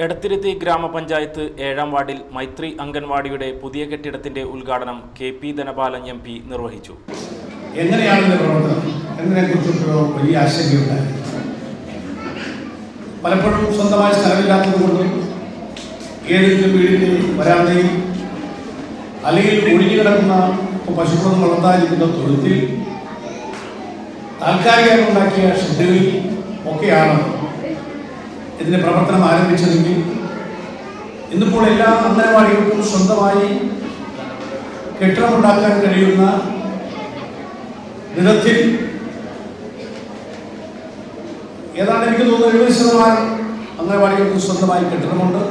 എടത്തിരുത്തി ഗ്രാമപഞ്ചായത്ത് 7ാം വാർഡിൽ മൈത്രി അംഗൻവാടിയുടെ പുതിയ കെട്ടിടത്തിന്റെ ഉദ്ഘാടനം KP ധനപാലൻ MP നിർവഹിച്ചു. എങ്ങനെയാണ് പ്രവർത്തനം എന്നതിനെക്കുറിച്ചൊക്കെ വലിയ ആശങ്കയുണ്ടായി. പലപ്പോഴും സ്വന്തമായ സ്ഥലമില്ലാത്തതുകൊണ്ടും ഏതെങ്കിലും വീടിൻ്റെ വരാന്തയിൽ അല്ലെങ്കിൽ ഒഴിഞ്ഞു കിടക്കുന്ന പശുക്കളൊന്നും വളർത്താതിരിക്കുന്ന തൊഴുത്തിൽ താൽക്കാലികമായി ഉണ്ടാക്കിയ ഷെഡുകളിൽ ഒക്കെയാണ് ഇതിന്റെ പ്രവർത്തനം ആരംഭിച്ചതെങ്കിൽ ഇന്നിപ്പോൾ എല്ലാ അംഗനവാടികൾക്കും സ്വന്തമായി കെട്ടിടമുണ്ടാക്കാൻ കഴിയുന്ന വിധത്തിൽ ഏതാണ്ട് എനിക്ക് തോന്നുന്നു 70% അംഗനവാടികൾക്ക് സ്വന്തമായി കെട്ടിടമുണ്ട്,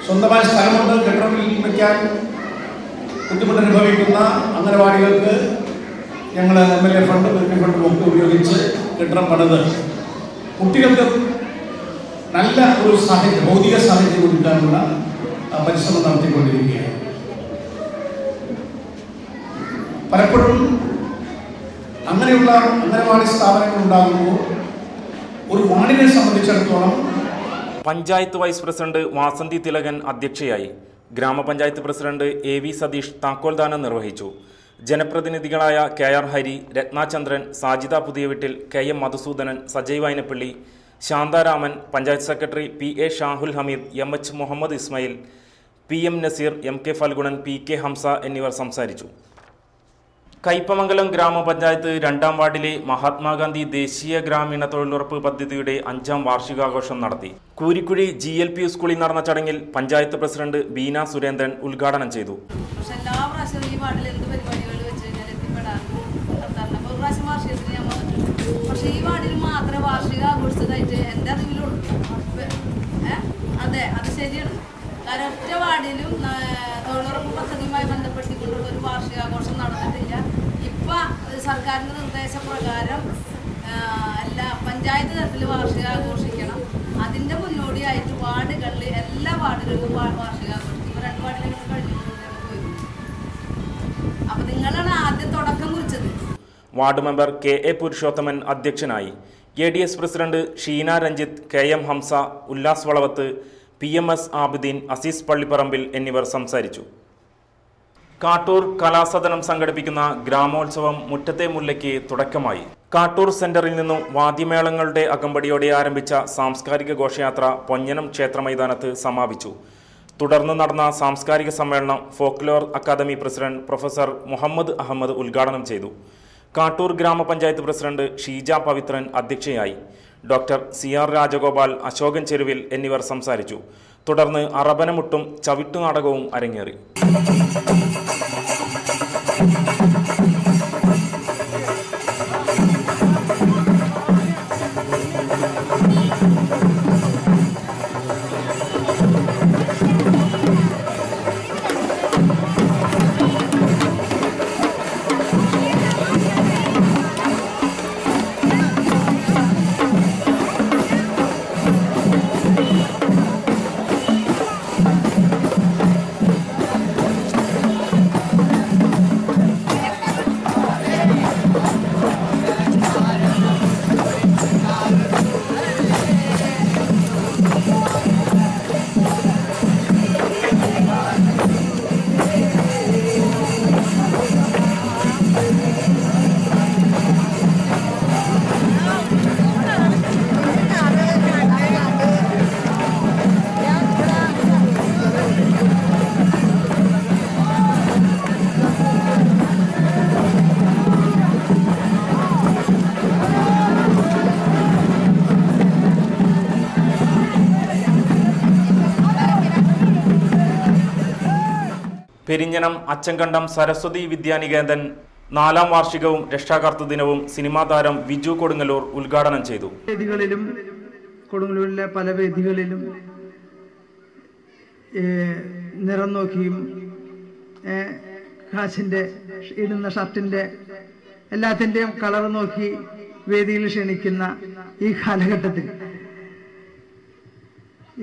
സ്വന്തമായ സ്ഥലമുണ്ട്. കെട്ടിടം വയ്ക്കാൻ ബുദ്ധിമുട്ട് അനുഭവിക്കുന്ന അംഗനവാടികൾക്ക് ഞങ്ങൾ MLA ഫണ്ടും MP ഫണ്ടും ഒക്കെ ഉപയോഗിച്ച് കെട്ടിടം പണിത് കുട്ടികൾക്ക് നല്ല ഒരു സാഹചര്യം, ഭൗതിക സാഹചര്യം ഒരുക്കാനുള്ള പരിശ്രമം നടത്തിക്കൊണ്ടിരിക്കുകയാണ്. പലപ്പോഴും അങ്ങനെയുള്ള അംഗനവാടി സ്ഥാപനങ്ങൾ ഉണ്ടാകുമ്പോൾ ഒരു വാർഡിനെ സംബന്ധിച്ചിടത്തോളം പഞ്ചായത്ത് വൈസ് പ്രസിഡന്റ് വാസന്തി തിലകൻ അധ്യക്ഷയായി. ഗ്രാമപഞ്ചായത്ത് പ്രസിഡന്റ് AV സതീഷ് താക്കോൽദാനം നിർവഹിച്ചു. ജനപ്രതിനിധികളായ KR Hari, Rathnachandran, Sajida Puthiyaveettil, KM Madhusoodanan, Sajay Vainappally, Shantharaman, panchayat secretary PA Shahul Hameed, MH Muhammad Ismail, PM Naseer, MK Phalgunan, PK Hamsa എന്നിവർ സംസാരിച്ചു. കയ്പമംഗലം ഗ്രാമപഞ്ചായത്ത് 2ാം വാർഡിലെ മഹാത്മാഗാന്ധി ദേശീയ ഗ്രാമീണ തൊഴിലുറപ്പ് പദ്ധതിയുടെ 5ാം വാർഷികാഘോഷം നടത്തി. കൂരിക്കുഴി GLP സ്കൂളിൽ നടന്ന ചടങ്ങിൽ പഞ്ചായത്ത് പ്രസിഡന്റ് ബീന സുരേന്ദ്രൻ ഉദ്ഘാടനം ചെയ്തു. ഒറ്റ വാർഡിലും തൊഴിലുറപ്പ് പദ്ധതിയുമായി ബന്ധപ്പെട്ടുകൊണ്ടുള്ള ഒരു വാർഷികാഘോഷം നടന്നിട്ടില്ല. ഇപ്പൊ സർക്കാരിന്റെ നിർദ്ദേശപ്രകാരം എല്ലാ പഞ്ചായത്ത് തലത്തിൽ വാർഷികാഘോഷിക്കണം. അതിന്റെ മുന്നോടിയായിട്ട് വാർഡുകളിൽ എല്ലാ വാർഡിലും വാർഷികാഘോഷിക്കും. 2 വാർഡിലും കഴിഞ്ഞു പോയി. അപ്പൊ നിങ്ങളാണ് ആദ്യം തുടക്കം കുറിച്ചത്. വാർഡ് മെമ്പർ KA പുരുഷോത്തമൻ അധ്യക്ഷനായി. ADS president Sheena Ranjith, KM Hamsa, Ullas Valavath, PMS Abideen, Aziz Pallipparambil എന്നിവർ സംസാരിച്ചു. കാട്ടൂർ കലാസദനം സംഘടിപ്പിക്കുന്ന ഗ്രാമോത്സവം മുറ്റത്തെ മുല്ലയ്ക്ക് തുടക്കമായി. കാട്ടൂർ സെന്ററിൽ നിന്നും വാദ്യമേളങ്ങളുടെ അകമ്പടിയോടെ ആരംഭിച്ച സാംസ്കാരിക ഘോഷയാത്ര പൊഞ്ഞനം ക്ഷേത്രമൈതാനത്ത് സമാപിച്ചു. തുടർന്ന് നടന്ന സാംസ്കാരിക സമ്മേളനം folklore academy president professor Muhammad Ahmed ഉദ്ഘാടനം ചെയ്തു. കാട്ടൂർ ഗ്രാമപഞ്ചായത്ത് പ്രസിഡന്റ് ഷീജ പവിത്രൻ അധ്യക്ഷയായി. ഡോക്ടർ CR രാജഗോപാൽ, അശോകൻ ചെരുവിൽ എന്നിവർ സംസാരിച്ചു. തുടർന്ന് അറബനമുട്ടും ചവിട്ടുനാടകവും അരങ്ങേറി. പെരിഞ്ഞനം അച്ചങ്കണ്ടം സരസ്വതി വിദ്യാനികേതൻ 4ാം വാർഷികവും രക്ഷാകർതൃ ദിനവും സിനിമാ താരം വിജു കൊടുങ്ങല്ലൂർ ഉദ്ഘാടനം ചെയ്തു. വേദികളിലും കൊടുങ്ങല്ലൂരിലെ പല വേദികളിലും നിറം നോക്കിയും കാശിൻ്റെ ഇടുന്ന ഷർട്ടിൻ്റെ എല്ലാത്തിൻ്റെയും കളർ നോക്കി വേദിയിൽ ക്ഷണിക്കുന്ന ഈ കാലഘട്ടത്തിൽ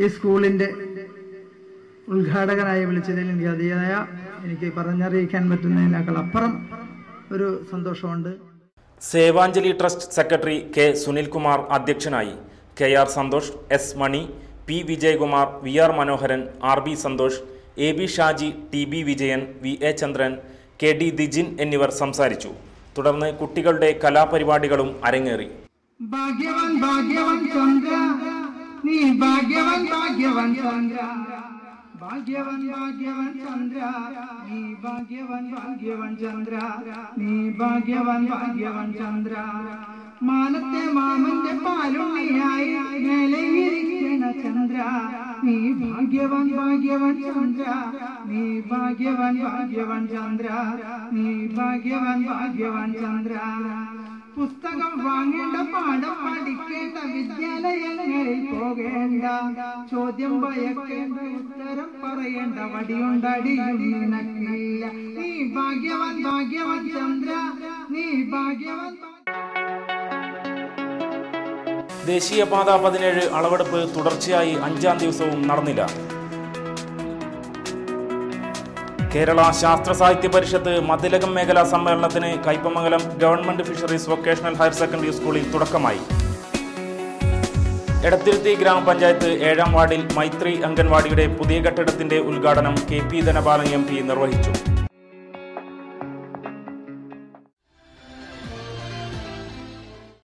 ഈ സ്കൂളിൻ്റെ ഉദ്ഘാടകനായി വിളിച്ചതിൽ എനിക്ക് അതിയായ എനിക്ക് പറഞ്ഞറിയിക്കാൻ പറ്റുന്നതിനേക്കാൾ അപ്പുറം ഒരു സന്തോഷമുണ്ട്. Sevanjali trust secretary K Sunilkumar അധ്യക്ഷനായി. KR Santhosh, S Mani, P Vijayakumar, VR Manoharan, RB Santhosh, AB Shaji, TB Vijayan, VA Chandran, KD Dijin എന്നിവർ സംസാരിച്ചു. തുടർന്ന് കുട്ടികളുടെ കലാപരിപാടികളും അരങ്ങേറി. ഭാഗ്യവാൻ ഭാഗ്യവാൻ ചന്ദ്ര നീ ഭാഗ്യവാൻ ഭാഗ്യവാൻ ചന്ദ്ര ഭാഗ്യവാൻ ഭാഗ്യവാൻ ചന്ദ്ര നീ ഭാഗ്യവാൻ ഭാഗ്യവാൻ ചന്ദ്ര നീ ഭാഗ്യവാൻ ഭാഗ്യവാൻ ചന്ദ്ര മാനത്തെ മാമന്റെ പാലുണ്ണിയായി മേലെയിരിക്കണ ചന്ദ്ര നീ ഭാഗ്യവാൻ ഭാഗ്യവാൻ ചന്ദ്ര നീ ഭാഗ്യവാൻ ഭാഗ്യവാൻ ചന്ദ്ര നീ ഭാഗ്യവാൻ ഭാഗ്യവാൻ ചന്ദ്ര പുസ്തകം വാങ്ങേണ്ട, പാഠം പഠിക്കേണ്ട, വിദ്യാലയങ്ങളിൽ പോകേണ്ട, ചോദ്യം ഭയക്കേണ്ട, ഉത്തരം പറയേണ്ട, വടിയുണ്ടടിയും നിനക്കില്ല. നീ ഭാഗ്യവാൻ ഭാഗ്യവാൻ ചന്ദ്ര നീ ഭാഗ്യവാൻ. ദേശീയപാത 17 അളവെടുപ്പ് തുടർച്ചയായി 5ാം ദിവസവും നടന്നില്ല. കേരള ശാസ്ത്ര സാഹിത്യ പരിഷത്ത് മതിലകം മേഖലാ സമ്മേളനത്തിന് Kaipamangalam government fisheries vocational higher secondary സ്കൂളിൽ തുടക്കമായി. എടത്തിരുത്തി ഗ്രാമപഞ്ചായത്ത് 7ാം വാർഡിൽ മൈത്രി അംഗൻവാടിയുടെ പുതിയ കെട്ടിടത്തിന്റെ ഉദ്ഘാടനം KP ധനപാലൻ MP നിർവഹിച്ചു.